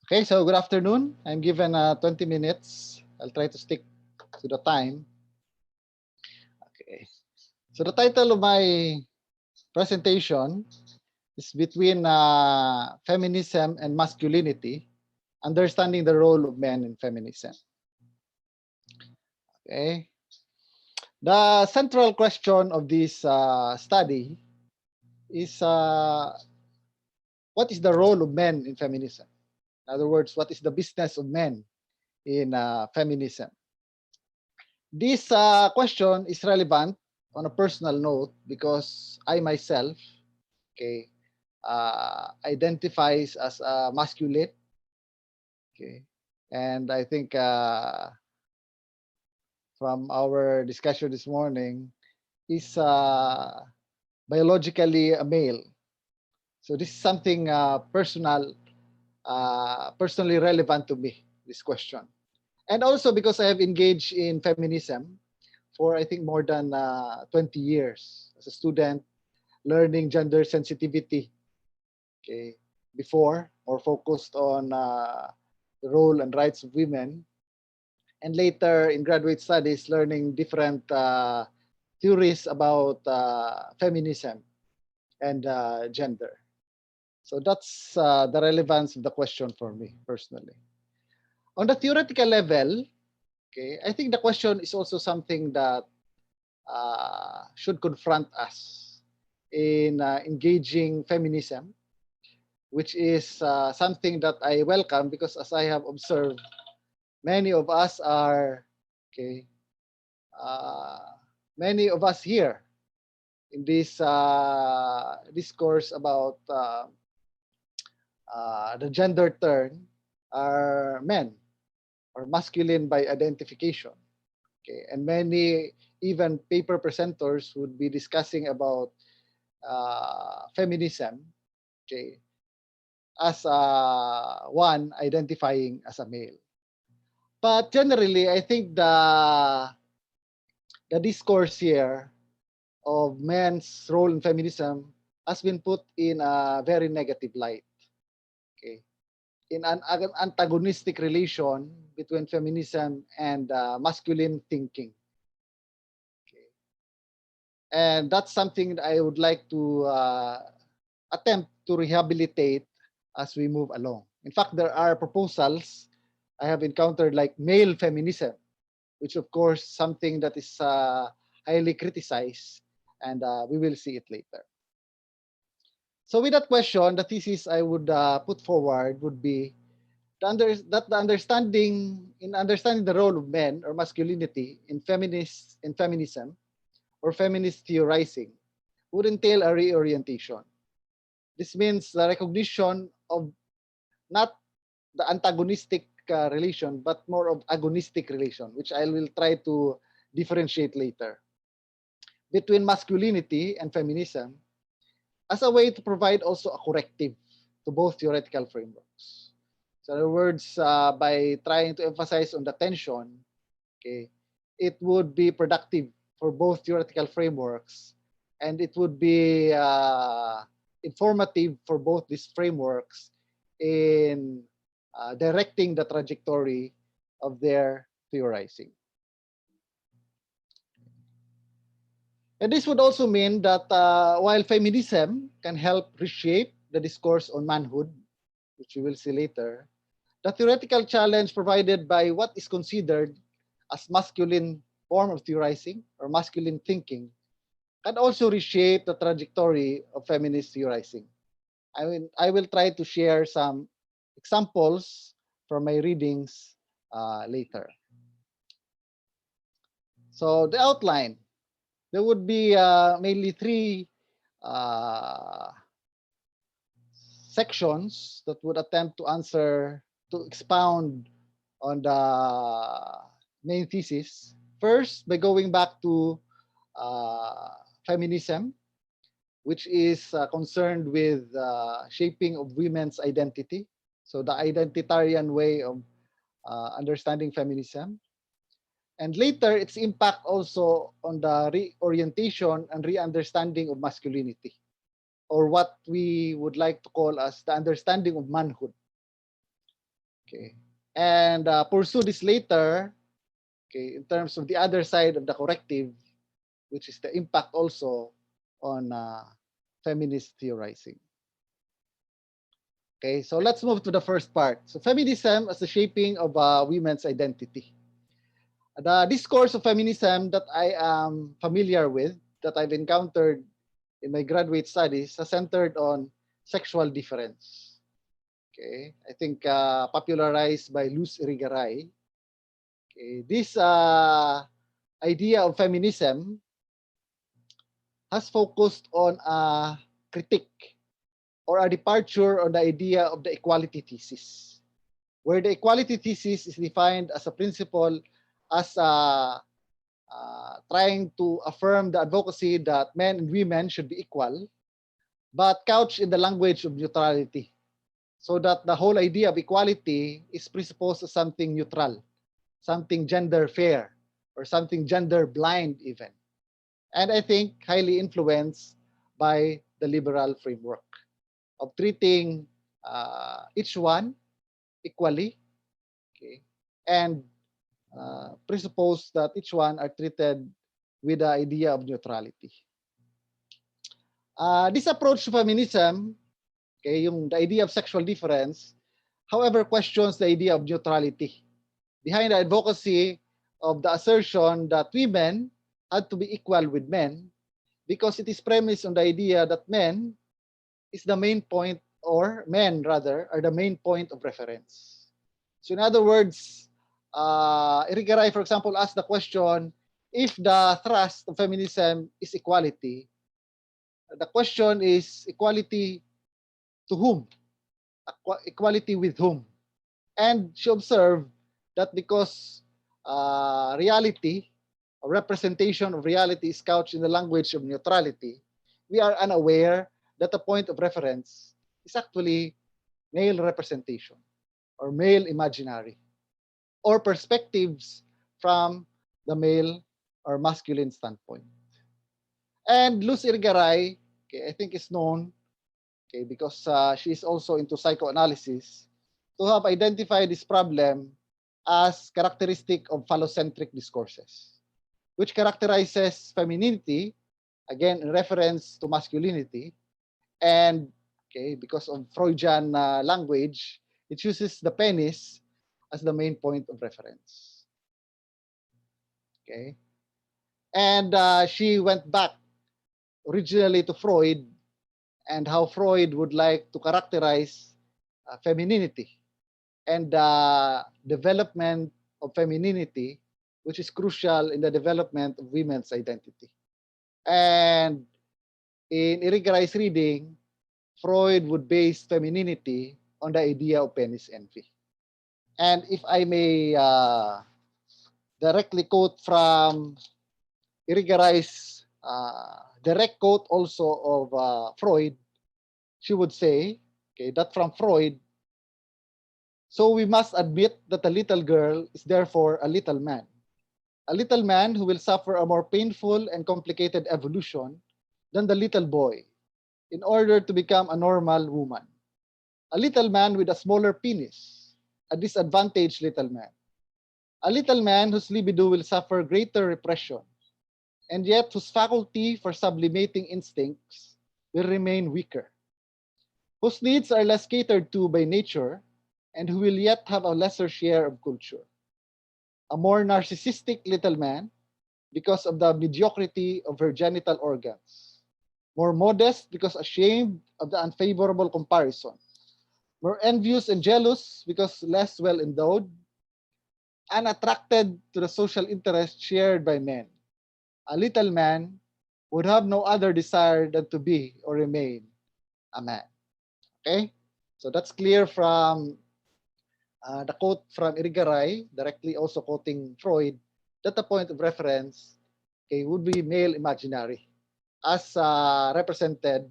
Okay, so good afternoon. I'm given 20 minutes. I'll try to stick to the time. Okay. So the title of my presentation is Between Feminism and Masculinity, Understanding the Role of Men in Feminism. Okay. The central question of this study is what is the role of men in feminism? In other words, what is the business of men in feminism? This question is relevant on a personal note because I myself, okay, identifies as a masculine, okay, and I think from our discussion this morning is biologically a male. So this is something personally relevant to me. This question, and also because I have engaged in feminism for I think more than 20 years as a student, learning gender sensitivity. Okay, before more focused on the role and rights of women, and later in graduate studies, learning different theories about feminism and gender. So that's the relevance of the question for me personally. On the theoretical level, okay, I think the question is also something that should confront us in engaging feminism, which is something that I welcome because, as I have observed, many of us are okay. Uh, Many of us here in this discourse about the gender turn are men or masculine by identification. Okay, and many even paper presenters would be discussing about feminism, okay, as one identifying as a male. But generally, I think the discourse here of men's role in feminism has been put in a very negative light. Okay, in an antagonistic relation between feminism and masculine thinking. Okay, and that's something that I would like to attempt to rehabilitate as we move along. In fact, there are proposals I have encountered like male feminism, which of course something that is highly criticized, and we will see it later. So with that question, the thesis I would put forward would be that the understanding the role of men or masculinity in feminism or feminist theorizing would entail a reorientation. This means the recognition of not the antagonistic relation, but more of agonistic relation, which I will try to differentiate later, between masculinity and feminism as a way to provide also a corrective to both theoretical frameworks. So in other words, by trying to emphasize on the tension, okay, it would be productive for both theoretical frameworks, and it would be informative for both these frameworks in directing the trajectory of their theorizing. And this would also mean that while feminism can help reshape the discourse on manhood, which we will see later, the theoretical challenge provided by what is considered as masculine form of theorizing or masculine thinking can also reshape the trajectory of feminist theorizing. I will try to share some examples from my readings later. So the outline, there would be mainly three uh, sections that would attempt to answer, to expound on the main thesis. First, by going back to feminism, which is concerned with shaping of women's identity. So the identitarian way of understanding feminism. And later, its impact also on the reorientation and re-understanding of masculinity, or what we would like to call as the understanding of manhood. Okay, and pursue this later. Okay, in terms of the other side of the corrective, which is the impact also on feminist theorizing. Okay, so let's move to the first part. So feminism as the shaping of women's identity. The discourse of feminism that I am familiar with, that I've encountered in my graduate studies, are centered on sexual difference. Okay, I think popularized by Luz Irigaray. Okay, this idea of feminism has focused on a critique or a departure on the idea of the equality thesis, where the equality thesis is defined as a principle as trying to affirm the advocacy that men and women should be equal, but couched in the language of neutrality, so that the whole idea of equality is presupposed as something neutral, something gender fair, or something gender blind even. And I think highly influenced by the liberal framework of treating each one equally, okay, and presuppose that each one are treated with the idea of neutrality. This approach to feminism, okay, yung the idea of sexual difference, however, questions the idea of neutrality behind the advocacy of the assertion that women had to be equal with men, because it is premised on the idea that men is the main point, or men rather, are the main point of reference. So in other words, Irigaray, for example, asked the question, if the thrust of feminism is equality, the question is equality to whom? Equality with whom? And she observed that because reality or representation of reality is couched in the language of neutrality, we are unaware that the point of reference is actually male representation or male imaginary or perspectives from the male or masculine standpoint. And Luz Irgaray, okay, I think is known, okay, because she is also into psychoanalysis, to have identified this problem as characteristic of phallocentric discourses, which characterizes femininity, again in reference to masculinity, and okay, because of Freudian language, it uses the penis as the main point of reference. Okay, and she went back originally to Freud and how Freud would like to characterize femininity and the development of femininity, which is crucial in the development of women's identity. And in Irigaray's reading, Freud would base femininity on the idea of penis envy. And if I may directly quote from Irigaray's direct quote also of Freud, she would say, okay, that from Freud, so we must admit that a little girl is therefore a little man who will suffer a more painful and complicated evolution than the little boy in order to become a normal woman. A little man with a smaller penis, a disadvantaged little man. A little man whose libido will suffer greater repression, and yet whose faculty for sublimating instincts will remain weaker, whose needs are less catered to by nature, and who will yet have a lesser share of culture. A more narcissistic little man because of the mediocrity of her genital organs, more modest because ashamed of the unfavorable comparison, more envious and jealous because less well endowed, unattracted to the social interest shared by men. A little man would have no other desire than to be or remain a man. Okay? So that's clear from the quote from Irigaray, directly also quoting Freud, that the point of reference, okay, would be male imaginary, as represented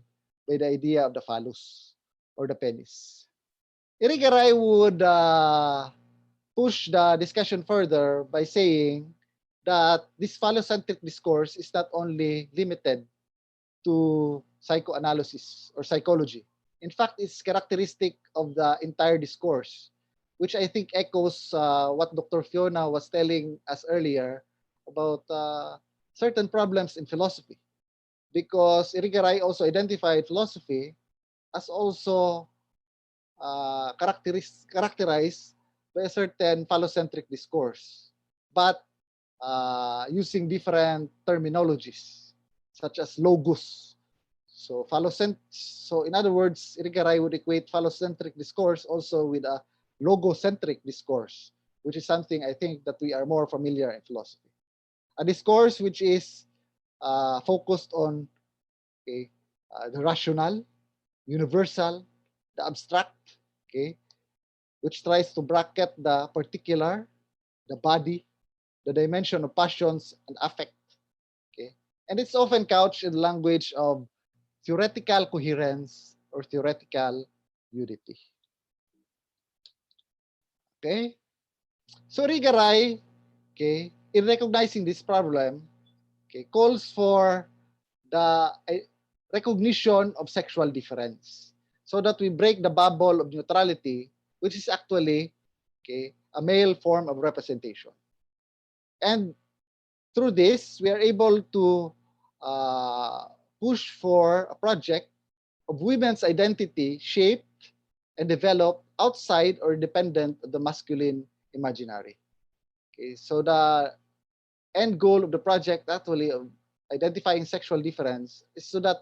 by the idea of the phallus or the penis. Irigaray would push the discussion further by saying that this phallocentric discourse is not only limited to psychoanalysis or psychology. In fact, it's characteristic of the entire discourse, which I think echoes what Dr. Fiona was telling us earlier about certain problems in philosophy. Because Irigaray also identified philosophy as also characterized by a certain phallocentric discourse, but using different terminologies, such as logos. So in other words, Irigaray would equate phallocentric discourse also with a logocentric discourse, which is something I think that we are more familiar in philosophy. A discourse which is focused on the rational, universal, the abstract, okay, which tries to bracket the particular, the body, the dimension of passions and affect. Okay, and it's often couched in the language of theoretical coherence or theoretical unity. Okay, so Irigaray, okay, in recognizing this problem, okay, calls for the recognition of sexual difference so that we break the bubble of neutrality, which is actually a male form of representation. And through this, we are able to push for a project of women's identity shaped and developed outside or independent of the masculine imaginary. Okay, so the end goal of the project actually of identifying sexual difference is so that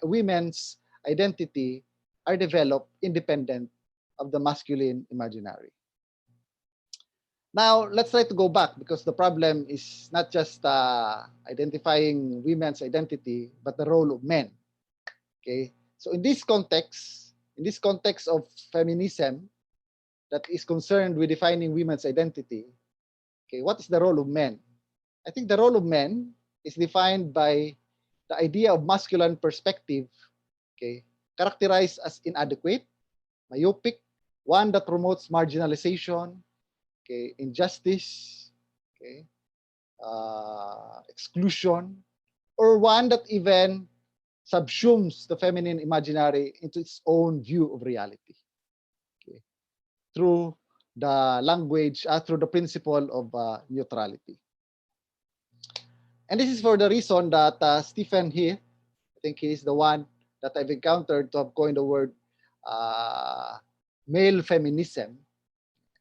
women's identity are developed independent of the masculine imaginary. Now, let's try to go back because the problem is not just identifying women's identity, but the role of men. Okay, so in this context of feminism that is concerned with defining women's identity, okay, what is the role of men? I think the role of men is defined by the idea of masculine perspective, okay, characterized as inadequate, myopic, one that promotes marginalization, okay, injustice, okay, exclusion, or one that even subsumes the feminine imaginary into its own view of reality, okay, through the language, through the principle of neutrality. And this is for the reason that Stephen Heath, I think he's the one that I've encountered to have coined the word male feminism.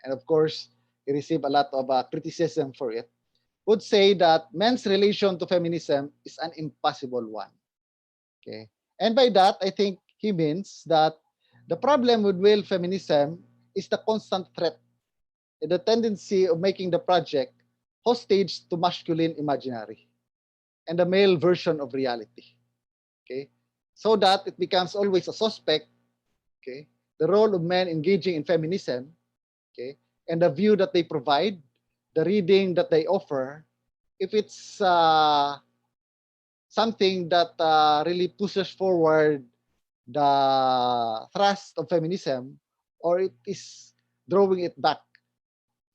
And of course, he received a lot of criticism for it, would say that men's relation to feminism is an impossible one. Okay. And by that, I think he means that the problem with male feminism is the constant threat and the tendency of making the project hostage to masculine imaginary and the male version of reality. Okay. So that it becomes always a suspect, okay, the role of men engaging in feminism, okay, and the view that they provide, the reading that they offer, if it's something that really pushes forward the thrust of feminism, or it is drawing it back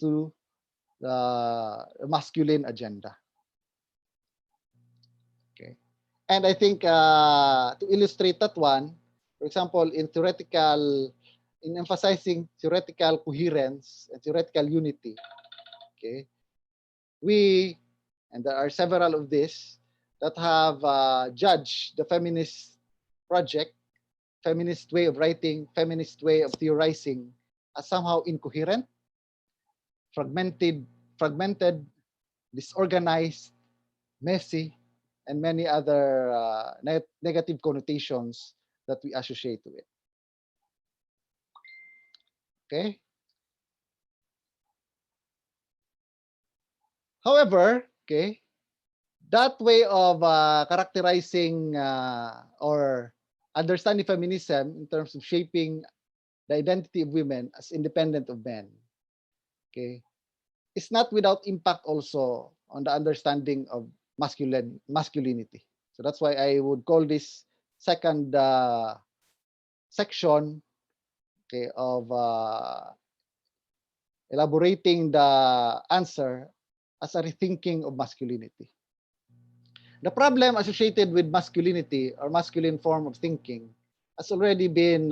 to the masculine agenda. Okay, and I think to illustrate that one, for example, in emphasizing theoretical coherence and theoretical unity, okay, and there are several of these that have judged the feminist project, feminist way of writing, feminist way of theorizing as somehow incoherent, fragmented, disorganized, messy, and many other negative connotations that we associate with it. Okay. However, okay, that way of characterizing or understanding feminism in terms of shaping the identity of women as independent of men, okay, is not without impact also on the understanding of masculinity. So that's why I would call this second section, okay, of elaborating the answer as a rethinking of masculinity. The problem associated with masculinity or masculine form of thinking has already been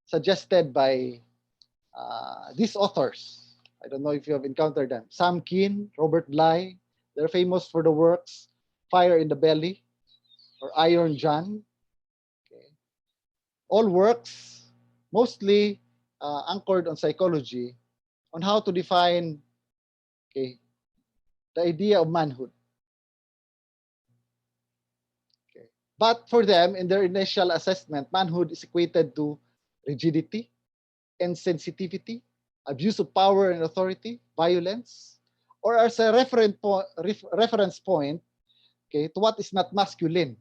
suggested by these authors, I don't know if you have encountered them, Sam Kean, Robert Bly, they're famous for the works Fire in the Belly or Iron John. Okay. All works mostly anchored on psychology, on how to define, okay, the idea of manhood. Okay. But for them, in their initial assessment, manhood is equated to rigidity, insensitivity, abuse of power and authority, violence, or as a reference point, okay, to what is not masculine.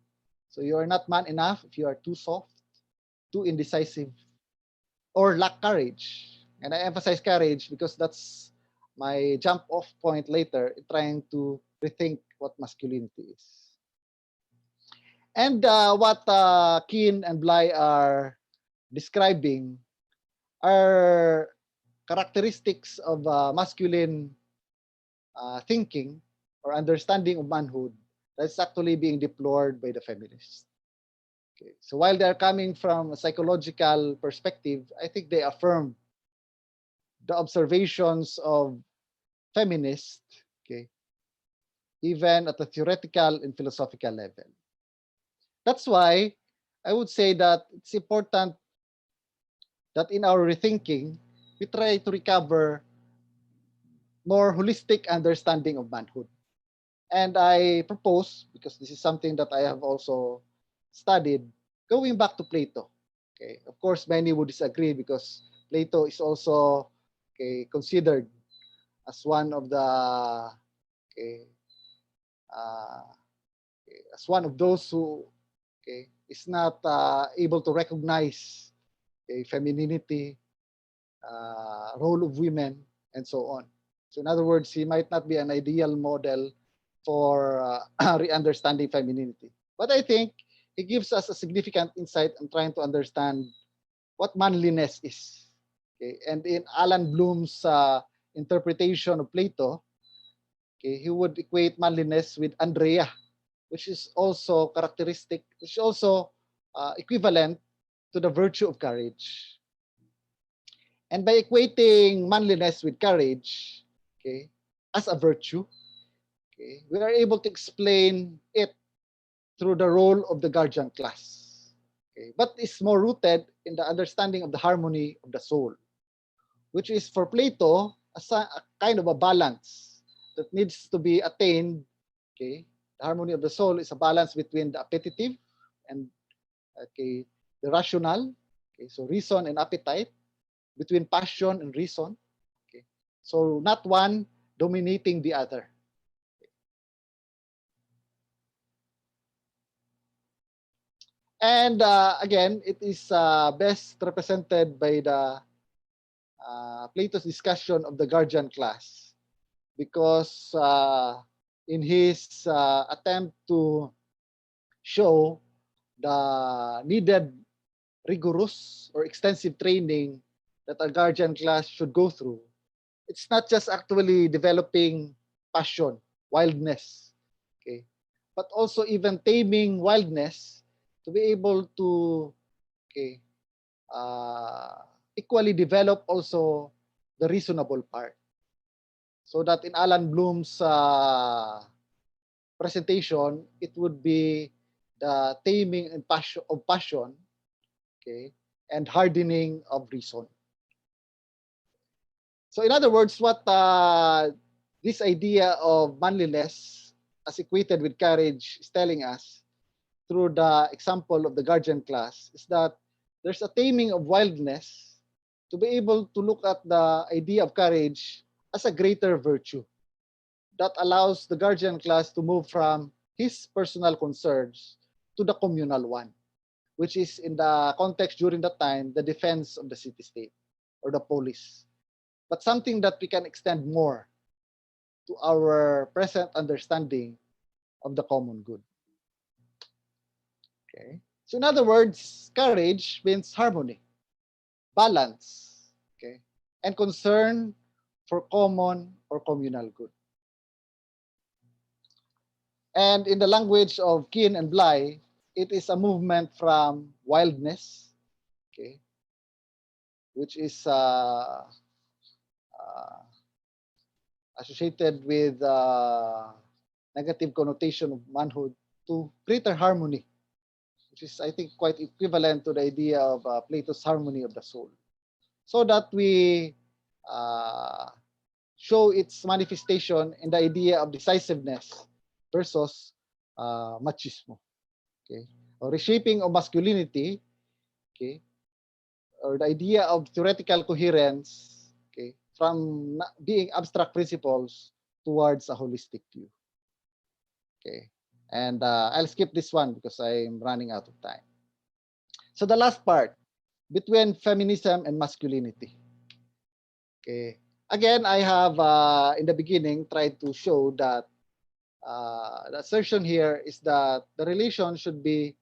So you are not man enough if you are too soft, too indecisive, or lack courage. And I emphasize courage because that's my jump off point later in trying to rethink what masculinity is. And what Keane and Bly are describing are characteristics of masculine thinking or understanding of manhood that's actually being deplored by the feminists. Okay. So while they're coming from a psychological perspective, I think they affirm the observations of feminists, okay, even at the theoretical and philosophical level. That's why I would say that it's important that in our rethinking, we try to recover more holistic understanding of manhood. And I propose, because this is something that I have also studied, going back to Plato. Okay, of course, many would disagree because Plato is also, okay, considered as one of the, okay, uh, as one of those who, okay, is not able to recognize, okay, femininity, role of women, and so on. So in other words, he might not be an ideal model for re-understanding femininity. But I think he gives us a significant insight in trying to understand what manliness is. Okay? And in Alan Bloom's interpretation of Plato, okay, he would equate manliness with Andrea, which is also characteristic, which is also equivalent to the virtue of courage. And by equating manliness with courage, okay, as a virtue, okay, we are able to explain it through the role of the guardian class. Okay, but it's more rooted in the understanding of the harmony of the soul, which is for Plato a kind of a balance that needs to be attained. Okay, the harmony of the soul is a balance between the appetitive and, okay, the rational. Okay, so reason and appetite, between passion and reason. Okay, so not one dominating the other. And again, it is best represented by the Plato's discussion of the guardian class, because in his attempt to show the needed rigorous or extensive training that a guardian class should go through, it's not just actually developing passion, wildness, okay, but also even taming wildness to be able to, okay, equally develop also the reasonable part. So that in Alan Bloom's presentation, it would be the taming and passion, okay, and hardening of reason. So in other words, what this idea of manliness as equated with courage is telling us through the example of the guardian class is that there's a taming of wildness to be able to look at the idea of courage as a greater virtue that allows the guardian class to move from his personal concerns to the communal one, which is in the context during that time, the defense of the city-state or the police, but something that we can extend more to our present understanding of the common good. Okay. So in other words, courage means harmony, balance, okay, and concern for common or communal good. And in the language of Keane and Bly, it is a movement from wildness, okay, which is associated with negative connotation of manhood, to greater harmony, which is, I think, quite equivalent to the idea of Plato's harmony of the soul, so that we uh, show its manifestation in the idea of decisiveness versus machismo. Okay, or reshaping of masculinity. Okay, or the idea of theoretical coherence. Okay, from being abstract principles towards a holistic view. Okay, and I'll skip this one because I'm running out of time. So the last part, between feminism and masculinity. Okay, again, I have in the beginning tried to show that the assertion here is that the relation should be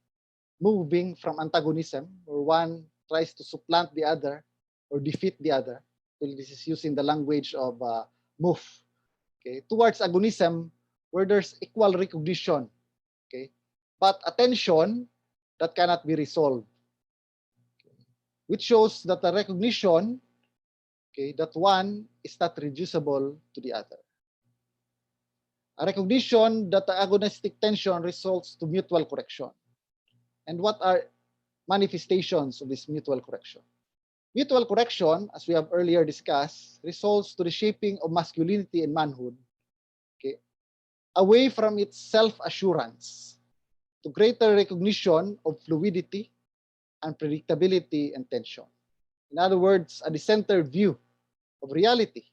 moving from antagonism, where one tries to supplant the other or defeat the other. Well, this is using the language of move, okay, towards agonism, where there's equal recognition, okay, but attention that cannot be resolved, okay, which shows that the recognition, okay, that one is not reducible to the other. A recognition that the agonistic tension results to mutual correction. And what are manifestations of this mutual correction? Mutual correction, as we have earlier discussed, results to the shaping of masculinity and manhood, okay, away from its self-assurance to greater recognition of fluidity, unpredictability, and tension. In other words, a decentered view of reality,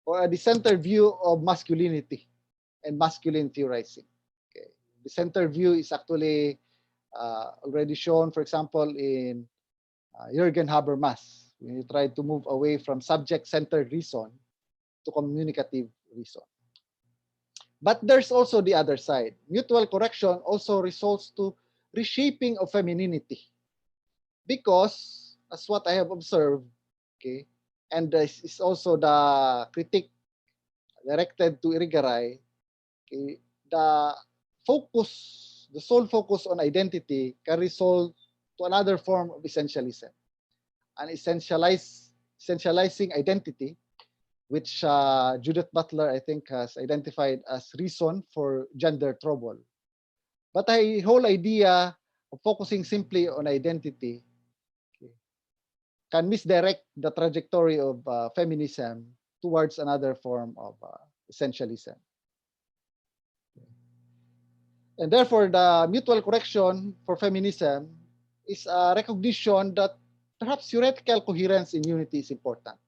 or a decentered view of masculinity and masculine theorizing. Okay. The center view is actually already shown, for example, in Jürgen Habermas, when he tried to move away from subject-centered reason to communicative reason. But there's also the other side. Mutual correction also results to reshaping of femininity, because, as what I have observed, okay, and this is also the critique directed to Irigaray, okay, the the sole focus on identity can result to another form of essentialism, an essentializing identity, which Judith Butler, I think, has identified as reason for gender trouble. But the whole idea of focusing simply on identity, okay, can misdirect the trajectory of feminism towards another form of essentialism. And therefore, the mutual correction for feminism is a recognition that perhaps theoretical coherence in unity is important,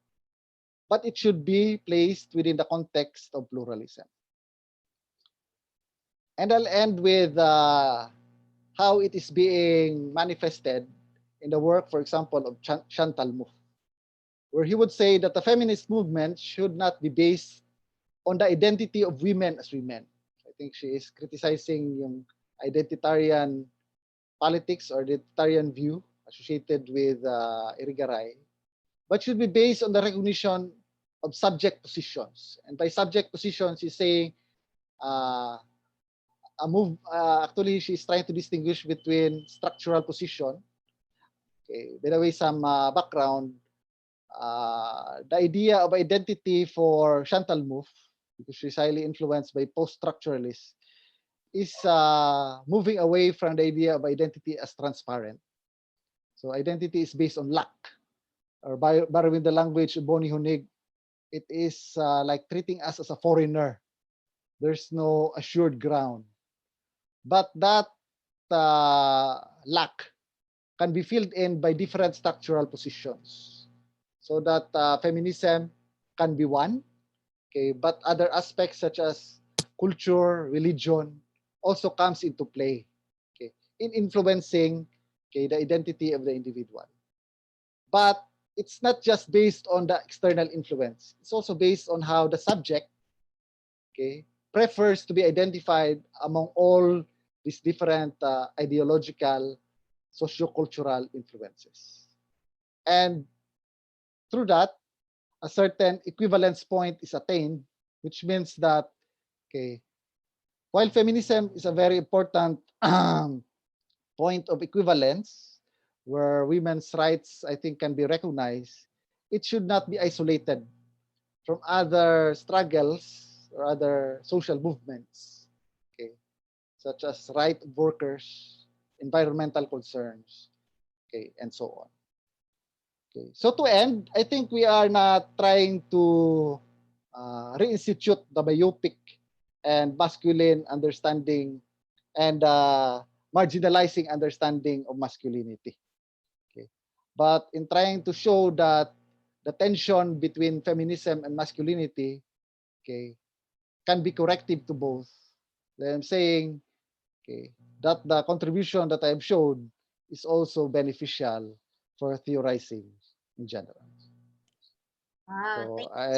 but it should be placed within the context of pluralism. And I'll end with how it is being manifested in the work, for example, of Chantal Mouffe, where he would say that the feminist movement should not be based on the identity of women as women. I think she is criticizing yung identitarian politics or identitarian view associated with Irigaray, but should be based on the recognition of subject positions. And by subject positions, she's saying actually, she's trying to distinguish between structural position. Okay, by the way, some background. The idea of identity for Chantal Mouffe, because she's highly influenced by post-structuralists, is moving away from the idea of identity as transparent. So identity is based on lack, or borrowing the language of Bonnie Honig, it is like treating us as a foreigner. There's no assured ground. But that lack can be filled in by different structural positions, so that feminism can be one, okay, but other aspects such as culture, religion also comes into play, okay, in influencing, okay, the identity of the individual. But it's not just based on the external influence. It's also based on how the subject, okay, prefers to be identified among all these different ideological, sociocultural influences. And through that, a certain equivalence point is attained, which means that, okay, while feminism is a very important point of equivalence, where women's rights, I think, can be recognized, it should not be isolated from other struggles or other social movements, okay, such as right of workers, environmental concerns, okay, and so on. Okay. So to end, I think we are not trying to reinstitute the myopic and masculine understanding and marginalizing understanding of masculinity. Okay. But in trying to show that the tension between feminism and masculinity, okay, can be corrective to both, then I'm saying, okay, that the contribution that I've shown is also beneficial for theorizing in general. Wow, So thank you I